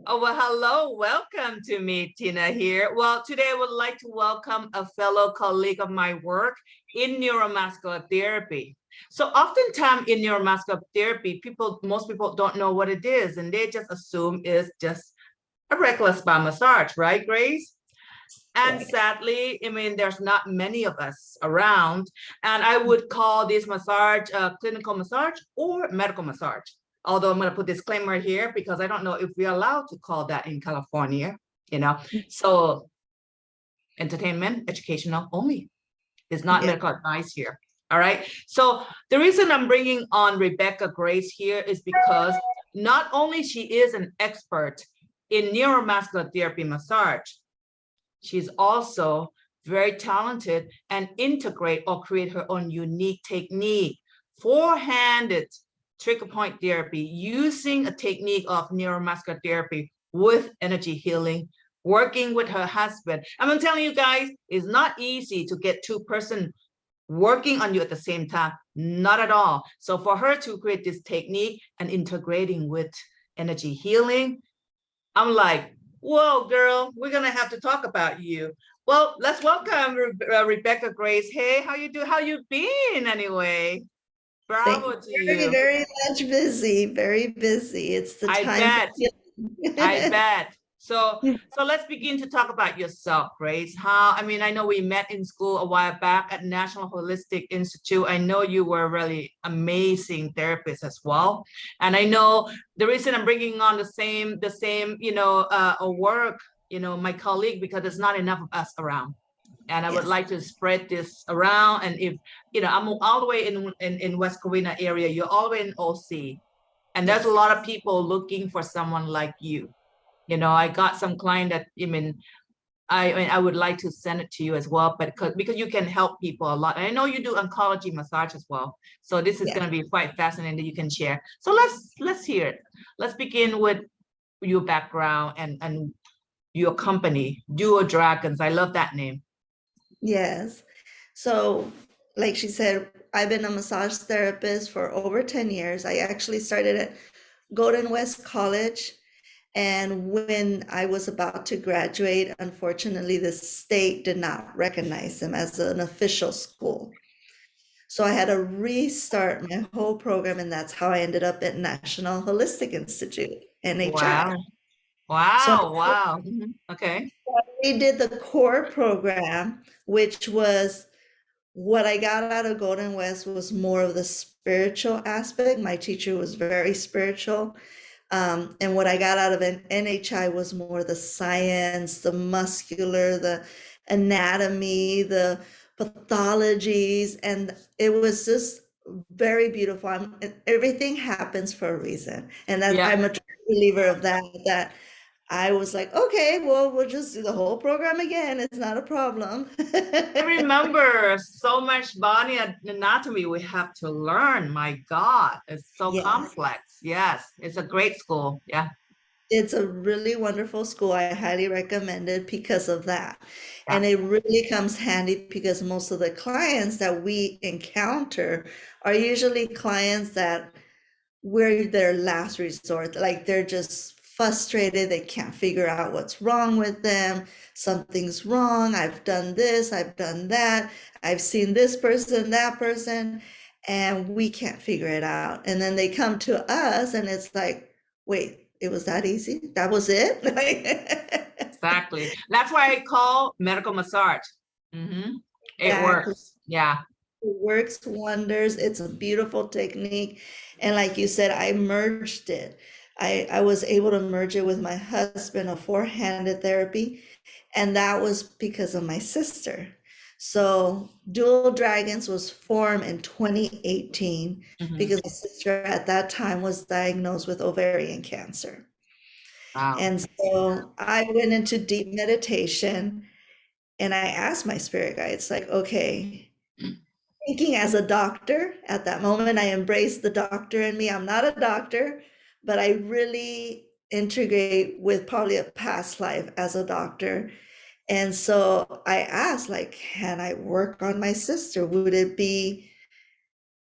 Oh, well, hello. Welcome to me, Tina here. Well, today I would like to welcome a fellow colleague of my work in neuromuscular therapy. So oftentimes in neuromuscular therapy, most people don't know what it is, and they just assume it's just a regular spa massage, right, Grace? And Correct. sadly, I mean, there's not many of us around. And I would call this massage clinical massage or medical massage. Although I'm going to put disclaimer here because I don't know if we're allowed to call that in California, you know. So entertainment, educational only. It's not Yeah. medical advice here. All right. So the reason I'm bringing on Rebecca Grace here is because not only she is an expert in neuromuscular therapy massage, she's also very talented and integrate or create her own unique technique, four-handed trigger point therapy using a technique of neuromuscular therapy with energy healing, working with her husband. I'm telling you guys, it's not easy to get two-person working on you at the same time, not at all. So for her to create this technique and integrating with energy healing, I'm like, whoa, girl, we're gonna have to talk about you. Well, let's welcome Rebecca Grace. Hey, how you do? How you been anyway? Thank Bravo you. to Very, you. very much busy, very busy. It's the I time for bet. I healing. bet. So let's begin to talk about yourself, Grace. I know we met in school a while back at National Holistic Institute. I know you were a really amazing therapist as well. And I know the reason I'm bringing on work, my colleague, because there's not enough of us around. And I would Yes, like to spread this around. And if, I'm all the way in West Covina area, you're all the way in OC. And there's a yes, lot of people looking for someone like you. I got some client that I would like to send it to you as well, but because you can help people a lot. And I know you do oncology massage as well. So this is yes. going to be quite fascinating that you can share. So let's hear it. Let's begin with your background and your company, Duo Dragons. I love that name. Yes. So, like she said, I've been a massage therapist for over 10 years. I actually started at Golden West College. And when I was about to graduate, unfortunately, the state did not recognize them as an official school. So I had to restart my whole program, and that's how I ended up at National Holistic Institute, NHI. Wow. So Wow. Wow. Okay. we did the core program, which was what I got out of Golden West was more of the spiritual aspect. My teacher was very spiritual. And what I got out of an NHI was more the science, the muscular, the anatomy, the pathologies, and it was just very beautiful. Everything happens for a reason, and that Yeah. I'm a true believer of that. That I was like, okay, well, we'll just do the whole program again. It's not a problem. I remember so much body anatomy we have to learn. My God, it's so Yes. complex. Yes, it's a great school. Yeah, It's a really wonderful school. I highly recommend it because of that. yeah, And it really comes handy because most of the clients that we encounter are usually clients that we're their last resort. Like they're just frustrated. They can't figure out what's wrong with them. Something's wrong. I've done this, I've done that. I've seen this person, that person, and we can't figure it out. And then they come to us and it's like, wait, it was that easy? That was it? exactly. That's why I call medical massage. hmm It Exactly. works. Yeah. It works wonders. It's a beautiful technique. And like you said, I merged it. I was able to merge it with my husband, a four-handed therapy. And that was because of my sister. So Dual Dragons was formed in 2018 hmm because my sister at that time was diagnosed with ovarian cancer. Wow. And so I went into deep meditation and I asked my spirit guides, like, okay, thinking as a doctor at that moment, I embraced the doctor in me. I'm not a doctor, but I really integrate with probably a past life as a doctor. And so I asked, like, can I work on my sister? Would it be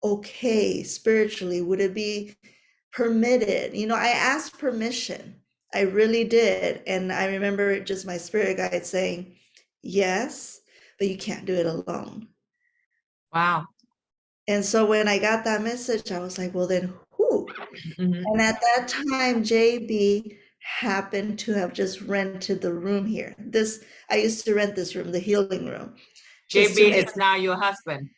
okay spiritually? Would it be permitted? I asked permission. I really did. And I remember just my spirit guide saying, yes, but you can't do it alone. Wow. And so when I got that message, I was like, well, then who? Mhm. And at that time, JB happened to have just rented the room here. I used to rent this room, the healing room, just to JB make, is now your husband.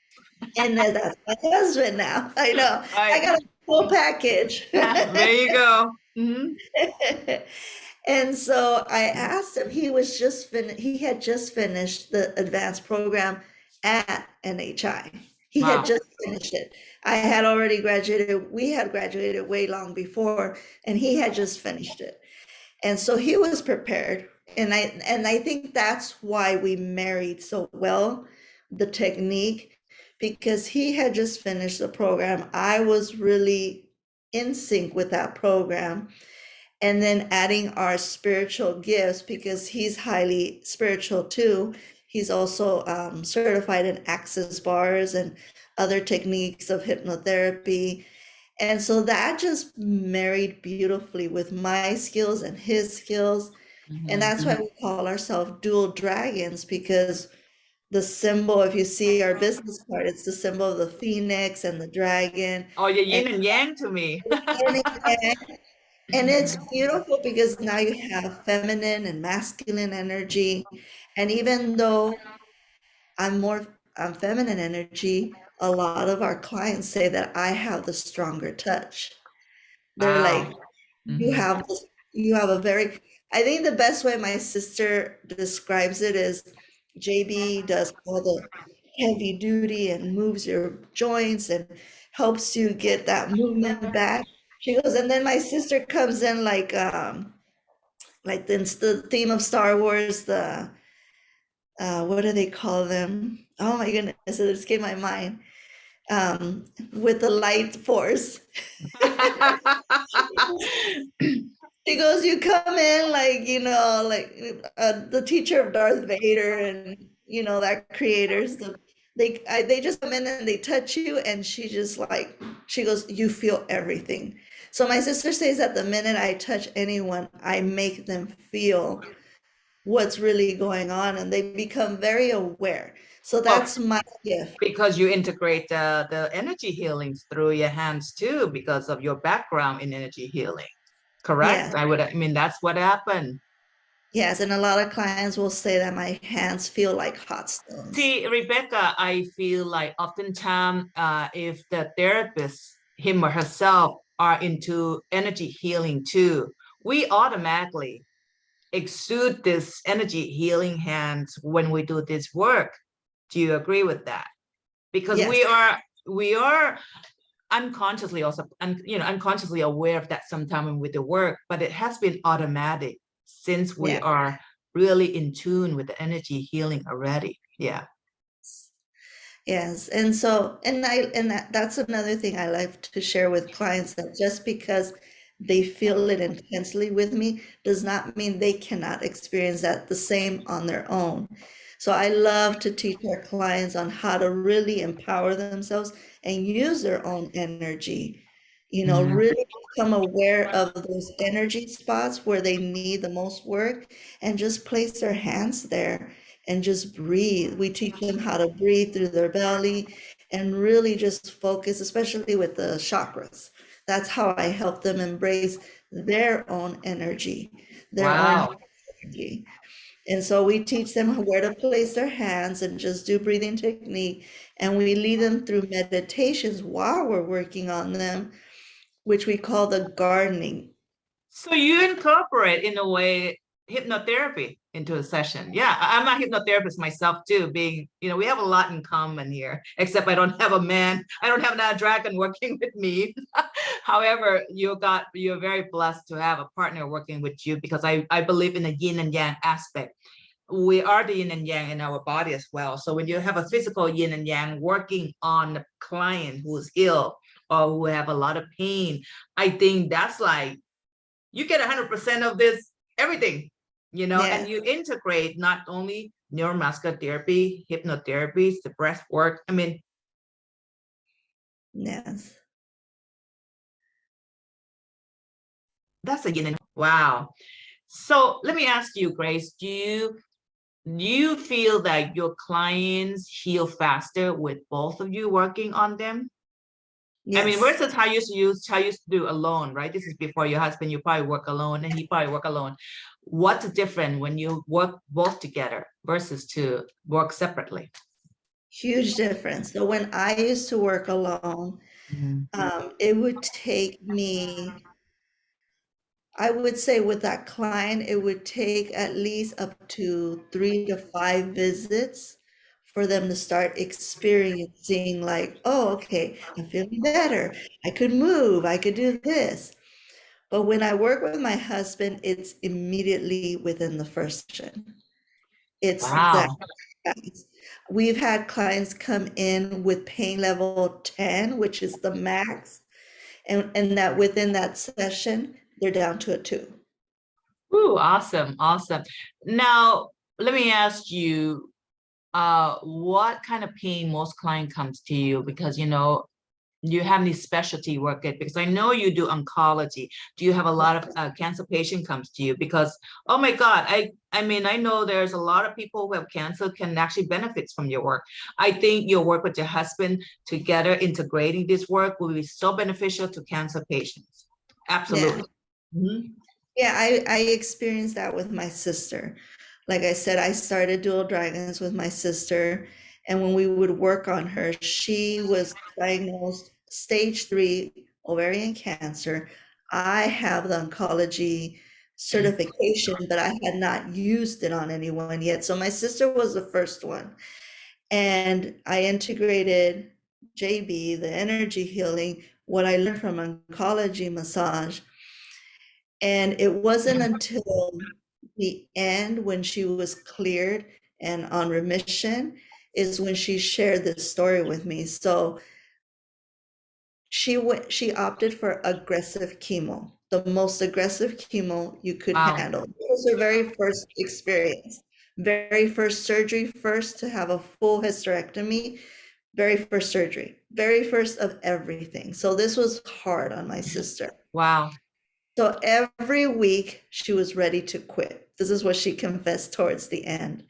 and then that's my husband now. I know. I Right. got a full package. There you go. Mhm. And so I asked him, he had just finished the advanced program at NHI. He had Wow. just finished it. I had already graduated, we had graduated way long before, and he had just finished it. And so he was prepared. And I think that's why we married so well, the technique, because he had just finished the program. I was really in sync with that program, and then adding our spiritual gifts because he's highly spiritual too. He's also certified in access bars and other techniques of hypnotherapy. And so that just married beautifully with my skills and his skills. And Mhm. that's why we call ourselves dual dragons, because the symbol, if you see our business card, it's the symbol of the phoenix and the dragon. Oh, you're And yin and yang to me. And it's beautiful because now you have feminine and masculine energy. And even though I'm feminine energy, a lot of our clients say that I have the stronger touch. They're like, Wow. you Mhm. have this, you have a very, I think the best way my sister describes it is JB does all the heavy duty and moves your joints and helps you get that movement back. She goes, and then my sister comes in like the theme of Star Wars, the what do they call them? Oh my goodness, it escaped my mind. With the light force. She goes, you come in like, the teacher of Darth Vader and, that creators, they just come in and they touch you and she goes, you feel everything. So my sister says that the minute I touch anyone, I make them feel what's really going on and they become very aware. So Well, that's my gift. because you integrate the energy healings through your hands too, because of your background in energy healing. Yeah. Correct? I mean, that's what happened. Yes. And a lot of clients will say that my hands feel like hot stones. See, Rebecca, I feel like oftentimes if the therapist, him or herself, are into energy healing too, we automatically exude this energy healing hands when we do this work. Do you agree with that? Because Yes. we are unconsciously also unconsciously aware of that sometime when we do work, but it has been automatic since we Yeah. are really in tune with the energy healing already. Yeah. Yes, and so that's another thing I like to share with clients, that just because they feel it intensely with me does not mean they cannot experience that the same on their own. So I love to teach our clients on how to really empower themselves and use their own energy. Mhm. Really become aware of those energy spots where they need the most work and just place their hands there and just breathe. We teach them how to breathe through their belly and really just focus, especially with the chakras. That's how I help them embrace their own energy, their own Wow. energy. And so we teach them where to place their hands and just do breathing technique. And we lead them through meditations while we're working on them, which we call the gardening. So you incorporate in a way hypnotherapy into a session. Yeah, I'm a hypnotherapist myself too, being, we have a lot in common here, except I don't have a man, I don't have that dragon working with me. However, you're very blessed to have a partner working with you because I believe in the yin and yang aspect. We are the yin and yang in our body as well. So when you have a physical yin and yang working on the client who's ill or who have a lot of pain, I think that's like you get 100% of this everything, Yeah. and you integrate not only neuromuscular therapy, hypnotherapies, the breath work. I mean, Yes. that's a yin and wow. So let me ask you, Grace, do you feel that your clients heal faster with both of you working on them? I mean, Yes. versus how you used to do alone, right? This is before your husband, you probably work alone and he probably work alone. What's different when you work both together versus to work separately? Huge difference. So when I used to work alone, Mhm. it would take me, I would say with that client, it would take at least up to 3 to 5 visits for them to start experiencing like, oh, okay, I'm feeling better. I could move, I could do this. But when I work with my husband, it's immediately within the first session. It's that Wow. fast. We've had clients come in with pain level 10, which is the max, and that within that session, they're down to a 2. Ooh, awesome, awesome. Now, let me ask you, what kind of pain most client comes to you? Because, you have any specialty work it? Because I know you do oncology. Do you have a lot of cancer patient comes to you? Because, oh my God, I mean, I know there's a lot of people who have cancer can actually benefit from your work. I think your work with your husband together, integrating this work will be so beneficial to cancer patients. Yeah. Absolutely. Mhm. Yeah, I experienced that with my sister. Like I said, I started Dual Dragons with my sister, and when we would work on her, she was diagnosed stage 3 ovarian cancer. I have the oncology certification, but I had not used it on anyone yet. So my sister was the first one. And I integrated JB, the energy healing, what I learned from oncology massage. And it wasn't until the end when she was cleared and on remission is when she shared this story with me. So she opted for aggressive chemo, the most aggressive chemo you could Wow. handle. It was her very first experience, very first surgery, first to have a full hysterectomy, very first surgery, very first of everything. So this was hard on my sister. Wow. So every week she was ready to quit. This is what she confessed towards the end.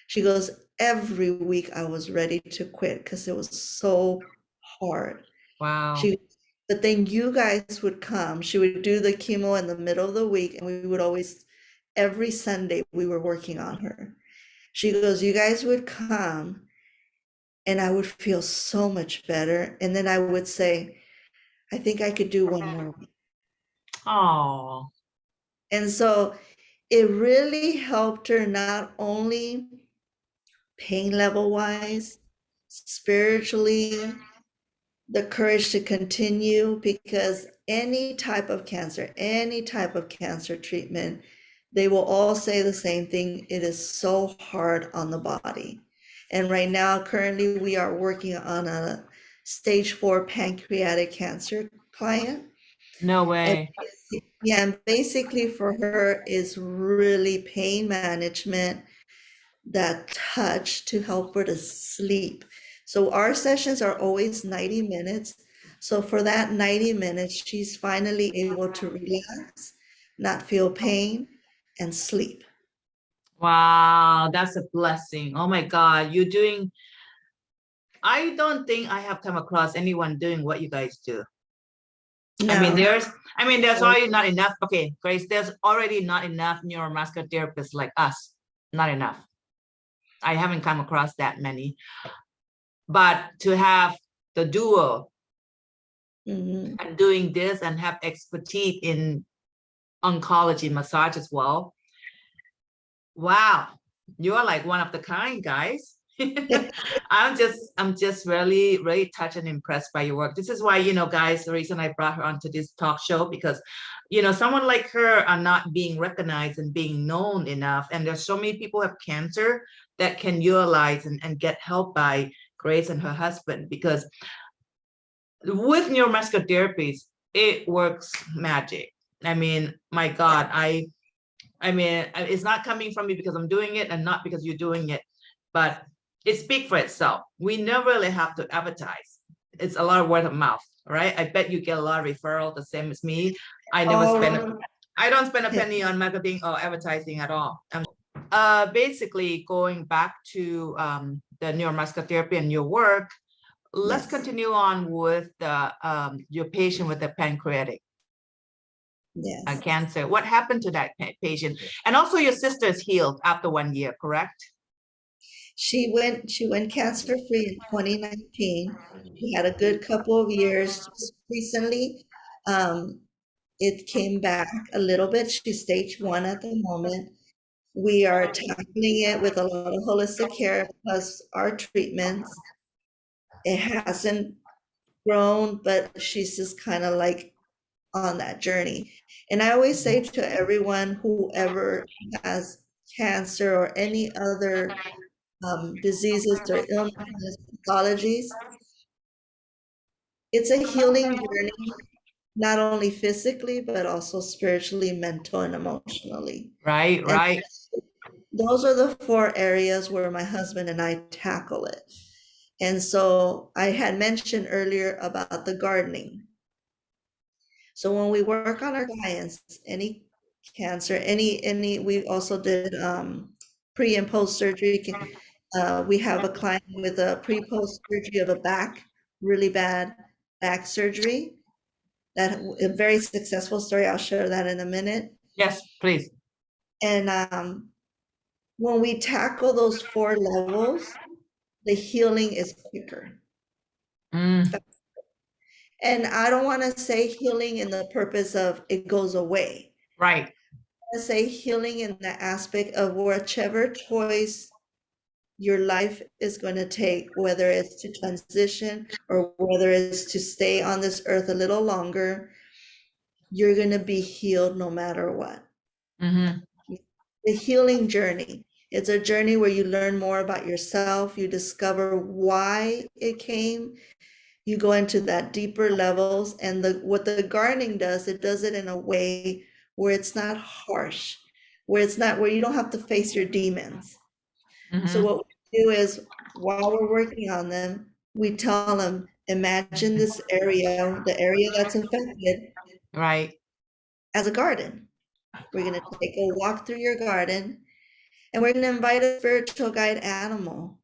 She goes, every week I was ready to quit because it was so hard. Wow. She, but then you guys would come. She would do the chemo in the middle of the week, and we would always, every Sunday, we were working on her. She goes, you guys would come, and I would feel so much better. And then I would say, I think I could do one more week. Oh, And so it really helped her not only pain level wise, spiritually, the courage to continue, because any type of cancer treatment, they will all say the same thing. It is so hard on the body. And right now, currently, we are working on a stage 4 pancreatic cancer client. no And way. yeah, and basically for her is really pain management, that touch to help her to sleep. So our sessions are always 90 minutes. So for that 90 minutes, she's finally able to relax, not feel pain, and sleep. Wow, that's a blessing. Oh my God, I don't think I have come across anyone doing what you guys do. I mean, No, there's already not enough. Okay, Grace, there's already not enough neuromuscular therapists like us. Not enough. I haven't come across that many. But to have the duo mhm. and doing this and have expertise in oncology massage as well. Wow, you're like one of the kind, guys. I'm just really, really touched and impressed by your work. This is why, guys, the reason I brought her onto this talk show, because, someone like her are not being recognized and being known enough. And there's so many people who have cancer that can utilize and get help by Grace and her husband, because with neuromuscular therapies, it works magic. I mean, my God, it's not coming from me because I'm doing it and not because you're doing it, but it speaks for itself. We never really have to advertise. It's a lot of word of mouth, right? I bet you get a lot of referral, the same as me. I never spend, Oh, I don't spend a Yeah. penny on marketing or advertising at all. Basically, going back to the neuromuscular therapy and your work, let's Yes. continue on with your patient with the pancreatic Yes. cancer. What happened to that patient? And also your sister's healed after 1 year, correct? She went cancer free in 2019. She had a good couple of years. Just recently, um, it came back a little bit. She's stage 1 at the moment. We are tackling it with a lot of holistic care plus our treatments. It hasn't grown, but she's just kind of like on that journey. And I always say to everyone, whoever has cancer or any other diseases or illnesses, pathologies, it's a healing journey, not only physically, but also spiritually, mental, and emotionally. Right, And right. those are the 4 areas where my husband and I tackle it. And so I had mentioned earlier about the gardening. So when we work on our clients, any cancer, we also did pre and post surgery. We have a client with a pre-post surgery of a really bad back surgery. That a very successful story. I'll share that in a minute. Yes, please. And when we tackle those 4 levels, the healing is quicker. Mm, And I don't want to say healing in the purpose of it goes away. right. I say healing in the aspect of whichever choice your life is going to take, whether it's to transition or whether it's to stay on this earth a little longer, you're going to be healed no matter what. Mm-hmm. The healing journey. It's a journey where you learn more about yourself, you discover why it came, you go into that deeper levels, and what the gardening does, it does it in a way where it's not harsh, where you don't have to face your demons. So Mm-hmm. what we do is, while we're working on them, we tell them, imagine this area, the area that's affected, Right. as a garden. We're going to take a walk through your garden, and we're going to invite a spiritual guide animal.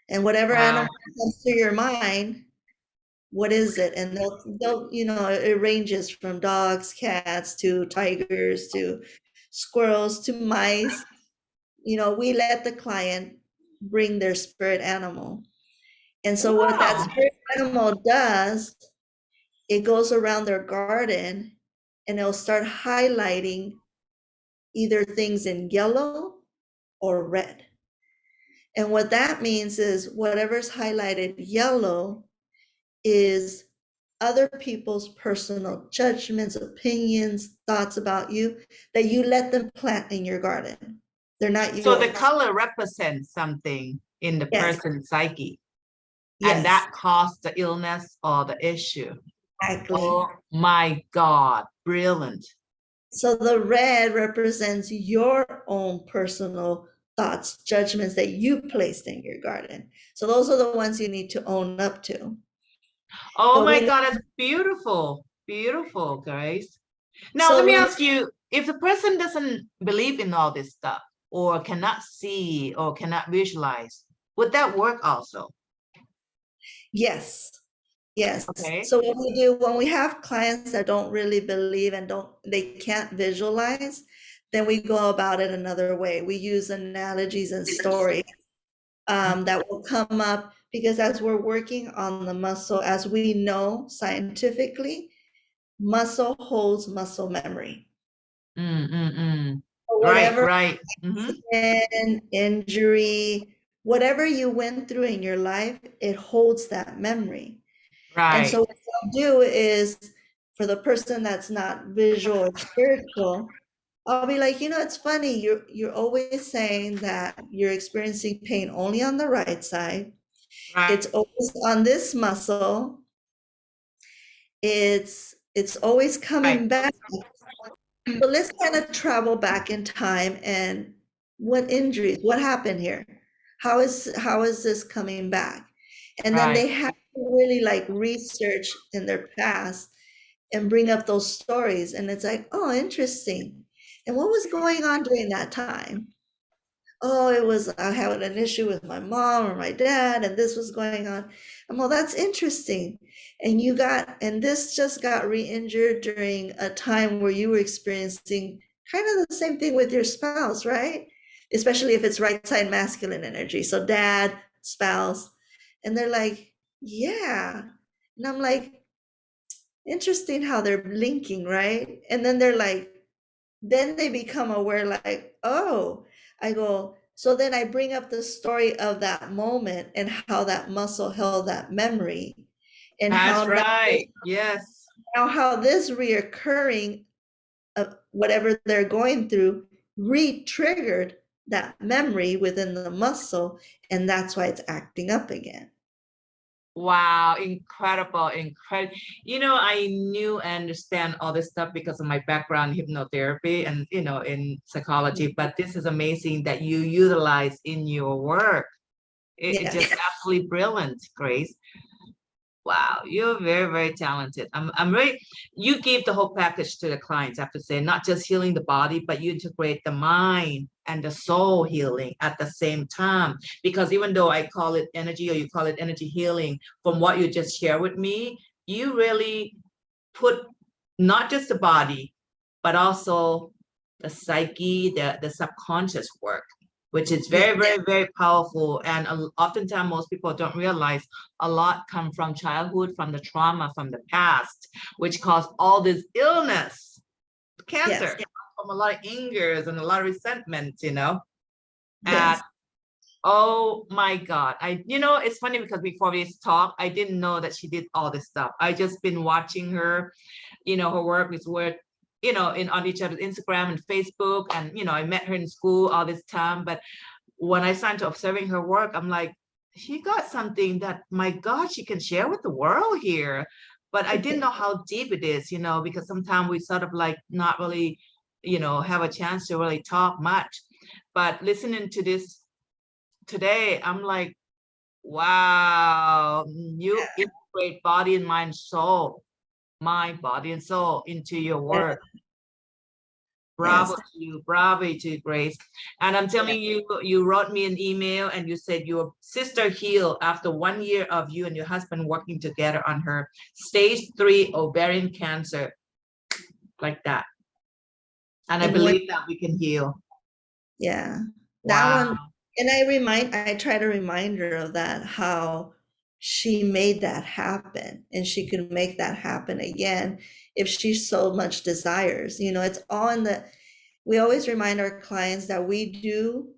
And whatever Wow. animal comes to your mind, what is it? And they'll, it ranges from dogs, cats, to tigers, to squirrels, to mice. We let the client bring their spirit animal. And so what that Wow. spirit animal does, it goes around their garden and it'll start highlighting either things in yellow or red. And what that means is whatever's highlighted yellow is other people's personal judgments, opinions, thoughts about you that you let them plant in your garden. They're not So the yours. color represents something in the Yes, person's psyche, and yes, that caused the illness or the issue. exactly. Oh my God, brilliant. So the red represents your own personal thoughts, judgments that you placed in your garden. So those are the ones you need to own up to. Oh But my we, God, it's beautiful. Beautiful, Grace. Now, so let me when, ask you, if the person doesn't believe in all this stuff or cannot see or cannot visualize, would that work also? yes, yes. Okay. So what we do when we have clients that don't really believe and they can't visualize, then we go about it another way. We use analogies and stories that will come up, because as we're working on the muscle, as we know scientifically, muscle holds muscle memory. Mm. Right, Whatever right. Mm-hmm. injury, whatever you went through in your life, it holds that memory. And Right, so what I'll do is, for the person that's not visual or spiritual, I'll be like, it's funny, you're always saying that you're experiencing pain only on the right side. right, It's always on this muscle. It's always right, coming back. So let's kind of travel back in time, and what injuries, what happened here? How is this coming back? And then right. they have to really like research in their past and bring up those stories. And it's like, oh, interesting. And what was going on during that time? Oh, it was I had an issue with my mom or my dad, and this was going on. And well, that's interesting. And this just got re-injured during a time where you were experiencing kind of the same thing with your spouse, right? Especially if it's right side masculine energy. So dad, spouse, and they're like, yeah. And I'm like, interesting how they're linking, right? And then they're like, then they become aware, like, oh, I go, so then I bring up the story of that moment and how that muscle held that memory and That's how right. Yes. how this reoccurring of whatever they're going through re-triggered that memory within the muscle, and that's why it's acting up again. Wow, incredible, incredible. You know, I knew and understand all this stuff because of my background in hypnotherapy and, in psychology, but this is amazing that you utilize in your work. It's Yes. just absolutely brilliant, Grace. Wow, you're very, very talented. I'm very, you give the whole package to the clients, I have to say, not just healing the body, but you integrate the mind and the soul healing at the same time. Because even though I call it energy or you call it energy healing, from what you just shared with me, you really put not just the body, but also the psyche, the subconscious work, which is Yeah. very, very, very powerful. And oftentimes most people don't realize a lot come from childhood, from the trauma, from the past, which caused all this illness, cancer, Yes. from a lot of angers and a lot of resentment, And Yes. oh my God. It's funny because before we talk, I didn't know that she did all this stuff. I just been watching her, her work is worth, on each other's Instagram and Facebook. And, I met her in school all this time. But when I started observing her work, I'm like, she got something that, my God, she can share with the world here. But I didn't know how deep it is, because sometimes we sort of like not really, have a chance to really talk much. But listening to this today, I'm like, wow, you integrate body and mind, soul, mind, body, and soul into your work. Bravo Yes. to you, bravo to you, Grace. And I'm telling you, you wrote me an email and you said your sister healed after 1 year of you and your husband working together on her stage 3 ovarian cancer, like that. And I And when believe that we can heal. Yeah, that Wow. one, and I try to remind her of that, how she made that happen and she could make that happen again if she so much desires. It's all in we always remind our clients that we do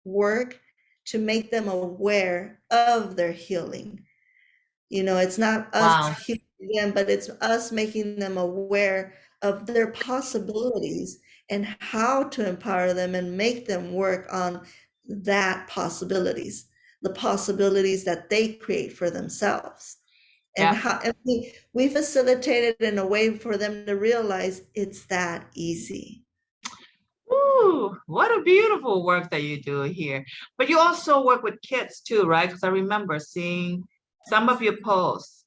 work to make them aware of their healing. It's not us Wow. healing them, but it's us making them aware of their possibilities and how to empower them and make them work on the possibilities that they create for themselves. And Yeah. how and we facilitate it in a way for them to realize it's that easy. Ooh, what a beautiful work that you do here. But you also work with kids too, right? Because I remember seeing some of your posts.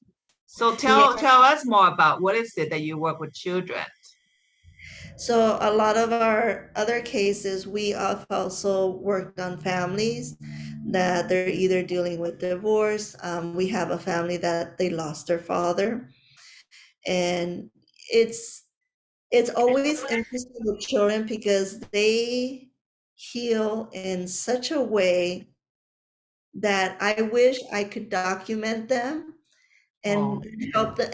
So Yeah. tell us more about what is it that you work with children? So a lot of our other cases, we have also worked on families that they're either dealing with divorce. We have a family that they lost their father, and it's it's always interesting with children because they heal in such a way that I wish I could document them Oh,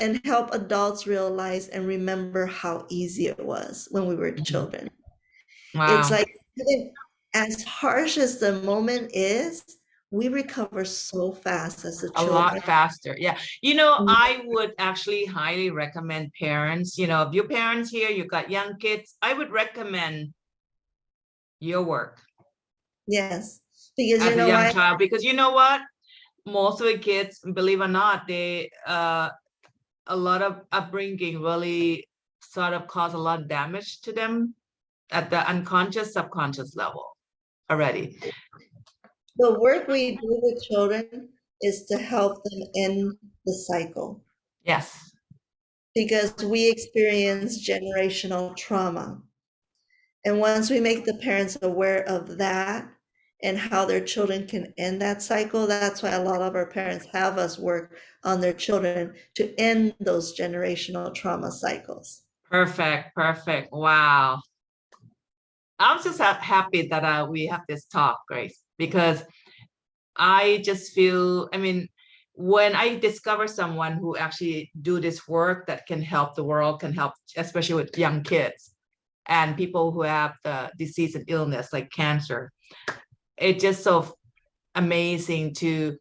and help adults realize and remember how easy it was when we were mhm. children. It's Wow. like, even as harsh as the moment is, we recover so fast as the A children. lot faster. Yeah. I would actually highly recommend parents, if your parents here, you got young kids, I would recommend your work Yes, because you as a know young why? child, because you know what? Most of the kids, believe it or not, a lot of upbringing really sort of cause a lot of damage to them at the unconscious, subconscious level already. The work we do with children is to help them end the cycle. Yes. because we experience generational trauma. And once we make the parents aware of that and how their children can end that cycle, that's why a lot of our parents have us work on their children to end those generational trauma cycles. Perfect, perfect. Wow. I'm just happy that we have this talk, Grace, because I just feel, I mean, when I discover someone who actually do this work that can help the world, can help, especially with young kids and people who have the disease and illness like cancer, it's just so amazing to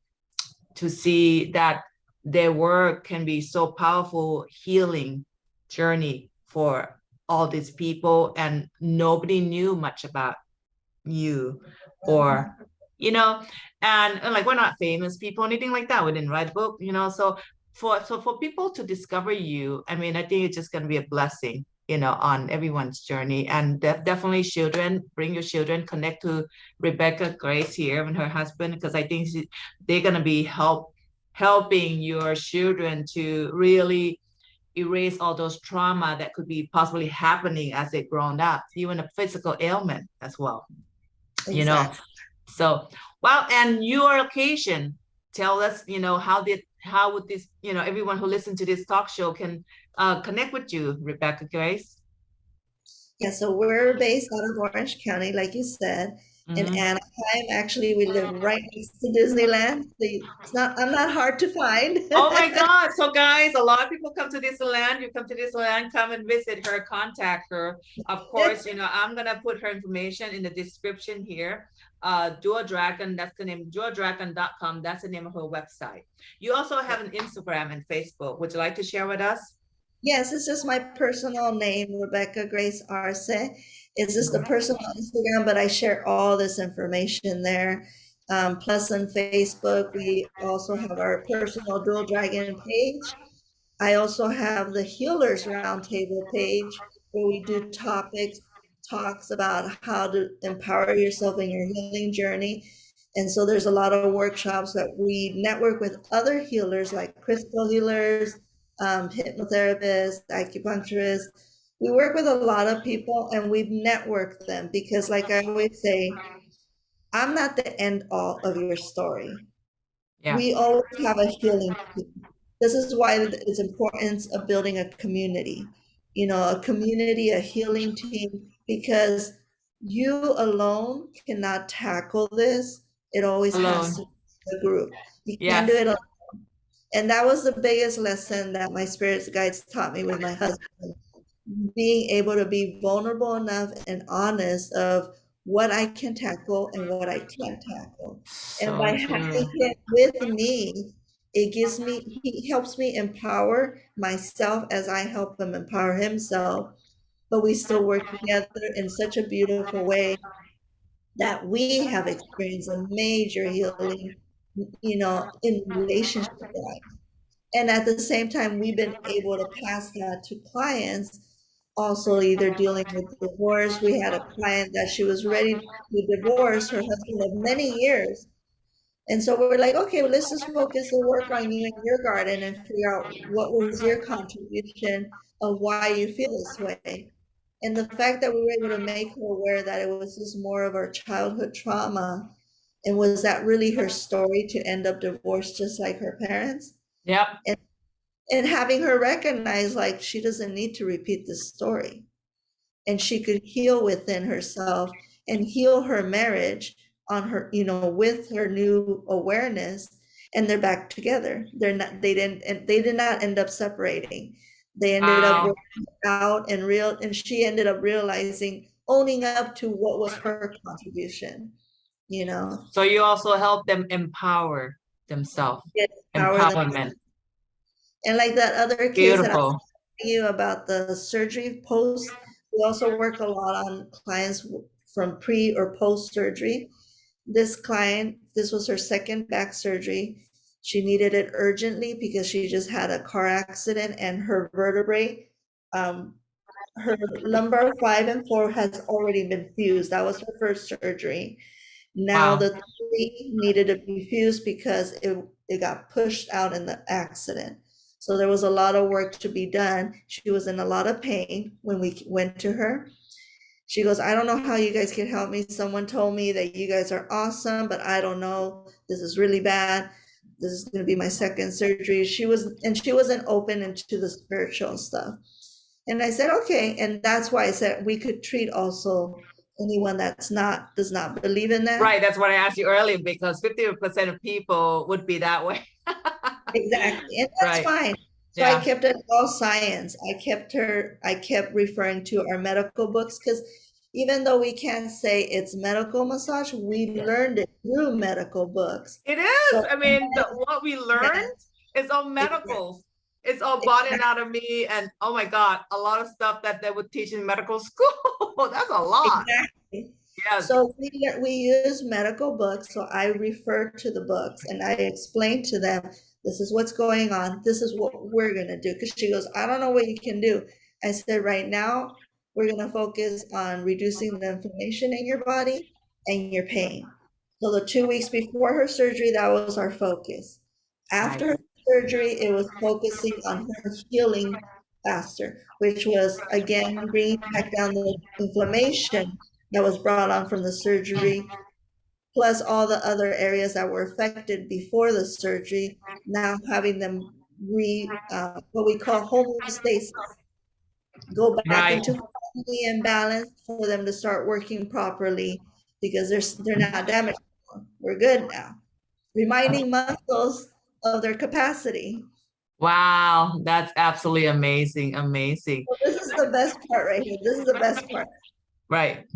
see that their work can be so powerful healing journey for all these people, and nobody knew much about you, or you know, and like we're not famous people, anything like that. We didn't write a book, you know. So for people to discover you, I mean, I think it's just going to be a blessing, you know, on everyone's journey. And definitely children, bring your children, connect to Rebecca Grace here and her husband, because I think they're going to be helping your children to really erase all those trauma that could be possibly happening as they've grown up, even a physical ailment as well, you know. Exactly. So, well, and your location, tell us, you know, how would this, you know, everyone who listened to this talk show can connect with you, Rebecca Grace? Yeah, so we're based out of Orange County, like you said, in Mhm. Anaheim. Actually, we live right next to Disneyland. So it's not, I'm not hard to find. Oh my God. So guys, a lot of people come to this land. You come to this land, come and visit her, contact her. Of course, you know, I'm gonna put her information in the description here. Dual Dragon, that's the name, dualdragon.com. That's the name of her website. You also have an Instagram and Facebook. Would you like to share with us? Yes, it's just my personal name, Rebecca Grace Arce. It's just a personal Instagram, but I share all this information there. Plus on Facebook, we also have our personal Dual Dragon page. I also have the Healers Roundtable page where we do talks about how to empower yourself in your healing journey. And so there's a lot of workshops that we network with other healers like crystal healers, hypnotherapists, acupuncturists. We work with a lot of people and we network them because, like I always say, I'm not the end all of your story. Yeah. We always have a healing team. This is why it's importance of building a community, a community, a healing team, because you alone cannot tackle this. It always has to Alone. be a group. You can't do Yes. it alone. And that was the biggest lesson that my spirits guides taught me with my husband, being able to be vulnerable enough and honest of what I can tackle and what I can't tackle. And by So true. having him with me, he helps me empower myself as I help him empower himself. But we still work together in such a beautiful way that we have experienced a major healing, in relationship life. And at the same time, we've been able to pass that to clients also either dealing with divorce. We had a client that she was ready to divorce her husband of many years. And so we're like, okay, well, let's just focus the work on you and your garden and figure out what was your contribution of why you feel this way. And the fact that we were able to make her aware that it was just more of her childhood trauma, and was that really her story to end up divorced just like her parents? Yep. And and having her recognize like she doesn't need to repeat this story, and she could heal within herself and heal her marriage on her, with her new awareness, and they're back together. They did not end up separating. They ended up Wow. working out, and she ended up realizing, owning up to what was her contribution, you know So you also help them empower themselves. get power them. Empowerment. And like that other case that I Beautiful. you about the surgery post. We also work a lot on clients from pre or post surgery. This was her second back surgery. She needed it urgently because she just had a car accident and her vertebrae, um, her lumbar 5 and 4 has already been fused. That was her first surgery. Now Wow. the three needed to be fused because it got pushed out in the accident. So there was a lot of work to be done. She was in a lot of pain when we went to her. She goes, I don't know how you guys can help me. Someone told me that you guys are awesome, but I don't know. This is really bad. This is going to be my second surgery. She wasn't open into the spiritual stuff. And I said, okay. And that's why I said we could treat also anyone does not believe in that. Right, that's what I asked you earlier, because 50% of people would be that way. Exactly. And that's Right. fine. So I Yeah. kept it all science. I kept referring to our medical books because even though we can't say it's medical massage, we learned it through medical books. It is. So I mean, what we yeah, learned is all exactly. medicals. It's all body anatomy, and oh my God, a lot of stuff that they would teach in medical school. That's a lot. Exactly. Yes. So we use medical books. So I refer to the books and I explain to them, this is what's going on. This is what we're going to do. Because she goes, I don't know what you can do. I said, right now, we're going to focus on reducing the inflammation in your body and your pain. So the 2 weeks before her surgery, that was our focus. Right. After her surgery, it was focusing on her healing faster, which was again bringing back down the inflammation that was brought on from the surgery, plus all the other areas that were affected before the surgery, now having them what we call homeostasis, go back Right. into harmony and balance for them to start working properly because they're not damaged anymore. We're good now. Reminding muscles of their capacity. Wow, that's absolutely amazing. Amazing. So this is the best part right here. This is the best part. Right.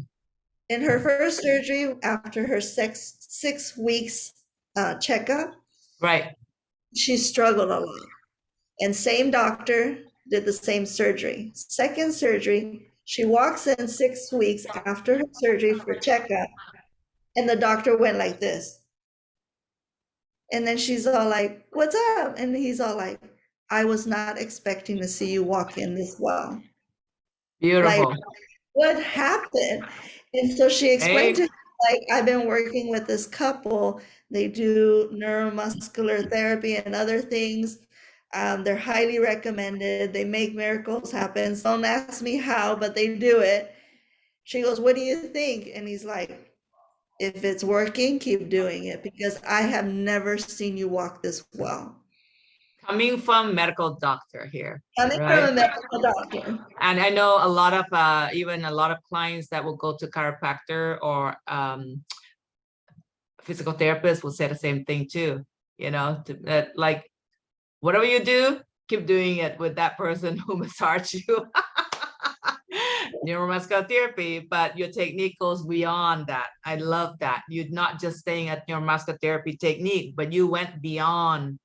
In her first surgery, after her 6 weeks checkup, Right. she struggled a lot. And same doctor did the same surgery. Second surgery, she walks in 6 weeks after her surgery for checkup, and the doctor went like this. And then she's all like, "What's up?" And he's all like, "I was not expecting to see you walk in this well. Like, Beautiful. what happened?" And so she explained Hey, to him, like, I've been working with this couple. They do neuromuscular therapy and other things. They're highly recommended. They make miracles happen. So don't ask me how, but they do it. She goes, what do you think? And he's like, if it's working, keep doing it because I have never seen you walk this well. coming from medical doctor here, Coming from right? a medical doctor. And I know a lot of even a lot of clients that will go to chiropractor or physical therapists will say the same thing too. That like whatever you do, keep doing it with that person who massaged you. Neuromuscular therapy, but your technique goes beyond that. I love that. You're not just staying at neuromuscular therapy technique, but you went beyond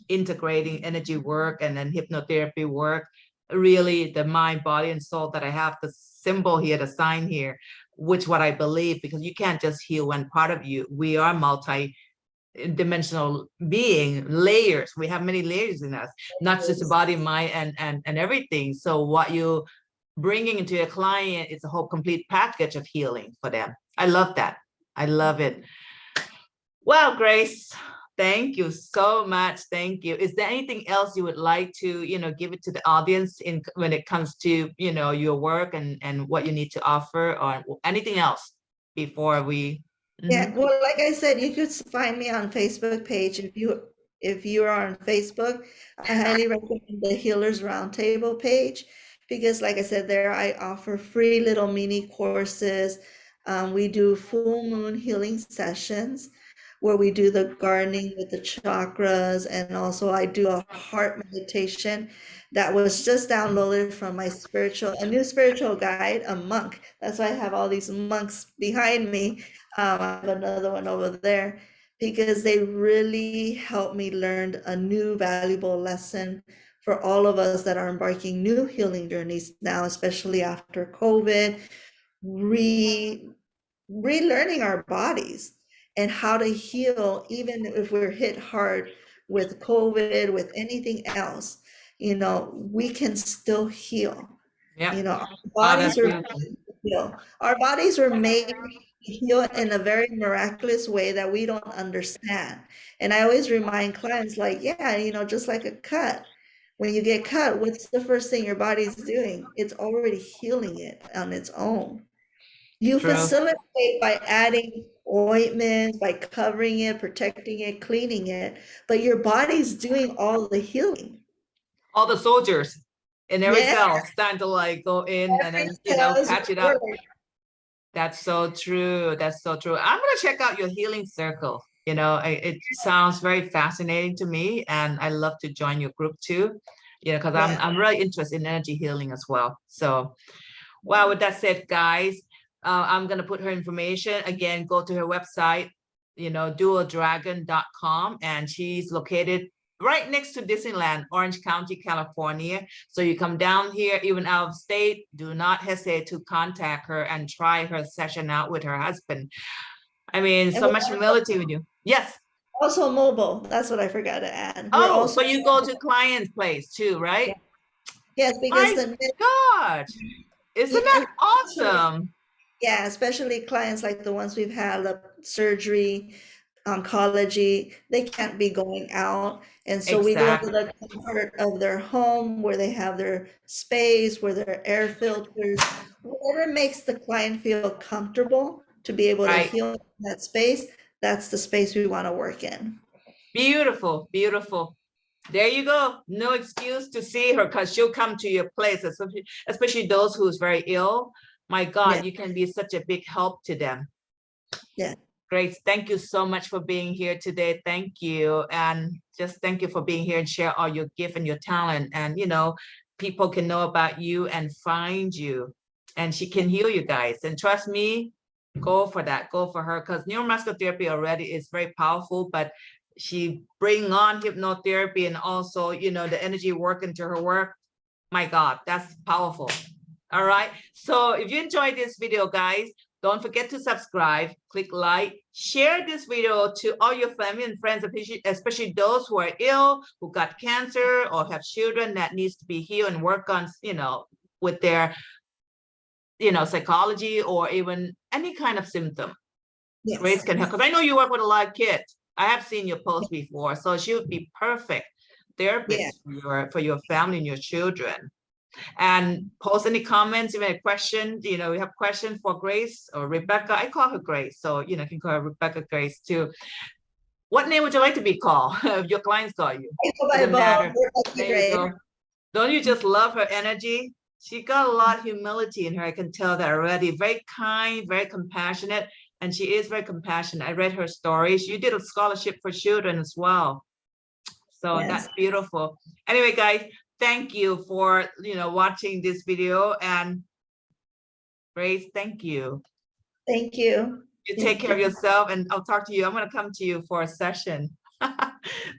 integrating energy work and then hypnotherapy work. Really, the mind, body, and soul that I have the symbol here, the sign here, which what I believe, because you can't just heal one part of you. We are multi-dimensional being, layers. We have many layers in us, not just the body, mind, and everything. So what you bringing into your client is a whole complete package of healing for them. I love that. I love it. Well, Grace, thank you so much. Thank you. Is there anything else you would like to, give it to the audience in when it comes to, your work and what you need to offer, or anything else before we? Yeah, Mhm. well, like I said, you could find me on Facebook page if you are on Facebook. I highly recommend the Healers Roundtable page because, like I said, there I offer free little mini courses. We do full moon healing sessions where we do the gardening with the chakras, and also I do a heart meditation that was just downloaded from a new spiritual guide, a monk. That's why I have all these monks behind me. I have another one over there because they really helped me learn a new valuable lesson for all of us that are embarking new healing journeys now, especially after COVID, re relearning our bodies and how to heal, even if we're hit hard with COVID, with anything else, we can still heal. Yeah. Our Oh, bodies that's were beautiful. made to heal. Our bodies were made to heal in a very miraculous way that we don't understand. And I always remind clients, like, yeah, just like a cut. when you get cut, what's the first thing your body's doing? It's already healing it on its own. You True. facilitate by adding ointments, by covering it, protecting it, cleaning it, but your body's doing all the healing. All the soldiers in every Yeah, cell starting to like go in and every then, cell is patch it up. working. That's so true. That's so true. I'm gonna check out your healing circle. It sounds very fascinating to me, and I love to join your group too. Because Yeah. I'm really interested in energy healing as well. So, well, with that said, guys, I'm gonna put her information again. Go to her website, dualdragon.com, and she's located right next to Disneyland, Orange County, California. So you come down here, even out of state, do not hesitate to contact her and try her session out with her husband. I mean, And so we're much humility with you. Yes. also mobile. That's what I forgot to add. We're Oh, also so you go to client's place too, right? yes, because My God, isn't that awesome? Yeah, especially clients like the ones we've had, the surgery, oncology, they can't be going out. And so we go to Exactly. the comfort of their home where they have their space, where their air filters, whatever makes the client feel comfortable to be able to Right. heal in that space, that's the space we want to work in. Beautiful, beautiful. There you go. No excuse to see her because she'll come to your place, especially those who's very ill. My God, Yeah. you can be such a big help to them. Yeah. Grace, thank you so much for being here today. Thank you. And just thank you for being here and share all your gift and your talent. And, people can know about you and find you. And she can heal you guys. And trust me, go for that. Go for her. Because neuromuscular therapy already is very powerful, but she bring on hypnotherapy and also, the energy work into her work. My God, that's powerful. All right. So if you enjoyed this video, guys, don't forget to subscribe, click like, share this video to all your family and friends, especially those who are ill, who got cancer or have children that needs to be healed and work on, with their, psychology or even any kind of symptom. Yes. Grace can help. Because I know you work with a lot of kids. I have seen your post before, so she would be perfect therapist for your family and your children. And post any comments, even a question, we have questions for Grace or Rebecca. I call her Grace, so you can call her Rebecca Grace too. What name would you like to be called if your clients call you? Doesn't matter. There you go. Don't you just love her energy? She got a lot of humility in her. I can tell that already. Very kind, very compassionate, and she is very compassionate. I read her stories. You did a scholarship for children as well. So that's beautiful. Anyway, guys, thank you for, watching this video. And Grace, thank you. Thank you. You take care of yourself, and I'll talk to you. I'm going to come to you for a session.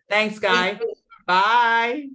Thanks, guys. Bye.